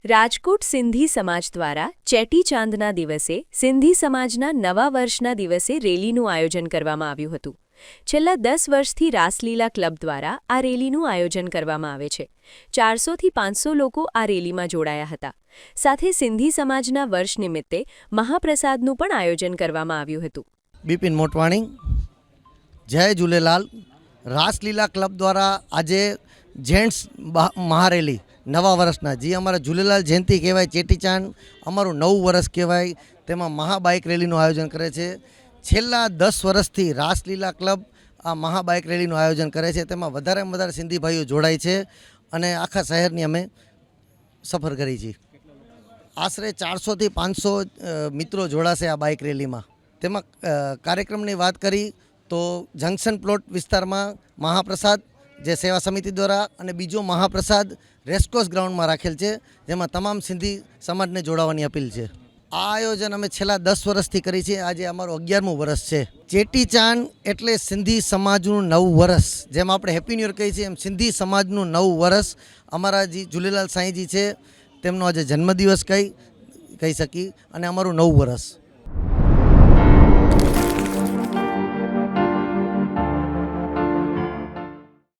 રાજકોટ સિંધી સમાજ દ્વારા ચેટીચાંદના દિવસે સિંધી સમાજના નવા વર્ષના દિવસે રેલીનું આયોજન કરવામાં આવ્યું હતું। છેલ્લા 10 વર્ષથી રાસલીલા ક્લબ દ્વારા આ રેલીનું આયોજન કરવામાં આવે છે। 400 થી 500 લોકો આ રેલીમાં જોડાયા હતા। સાથે સિંધી સમાજના વર્ષ નિમિત્તે મહાપ્રસાદનું પણ આયોજન કરવામાં આવ્યું હતું। બિપિન મોટવાણી, જય ઝૂલેલાલ। રાસલીલા ક્લબ દ્વારા આજે જેન્ટ્સ મહારેલી નવા વર્ષના જે અમારા ઝૂલેલાલ જયંતિ કહેવાય, ચેટીચાંદ અમારું નવું વર્ષ કહેવાય, તેમાં મહાબાઇક રેલીનું આયોજન કરે છે। છેલ્લા 10 વર્ષથી રાસલીલા ક્લબ આ મહાબાઇક રેલીનું આયોજન કરે છે। તેમાં વધારેમાં વધારે સિંધી ભાઈઓ જોડાય છે અને આખા શહેરની અમે સફર કરી છે। આશરે 400 થી 500 મિત્રો જોડાશે આ બાઇક રેલીમાં। તેમાં કાર્યક્રમની વાત કરી તો જંકશન પ્લોટ વિસ્તારમાં મહાપ્રસાદ જે સેવા સમિતિ દ્વારા અને બીજો મહાપ્રસાદ રેસકોર્સ ગ્રાઉન્ડમાં રાખેલ છે, જેમાં તમામ સિંધી સમાજને જોડાવાની અપીલ છે। આ આયોજન અમે છેલ્લા 10 વર્ષથી કરી છે। આજે અમારું 11મું વર્ષ છે। ચેટીચાંદ એટલે સિંધી સમાજનું નવું વર્ષ। જેમ આપણે હેપી ન્યૂ યર કહીએ છીએ, એમ સિંધી સમાજનું નવું વર્ષ અમારા જે ઝૂલેલાલ સાંઈજી છે તેમનો આજે જન્મદિવસ કહી શકી અને અમારું નવું વર્ષ।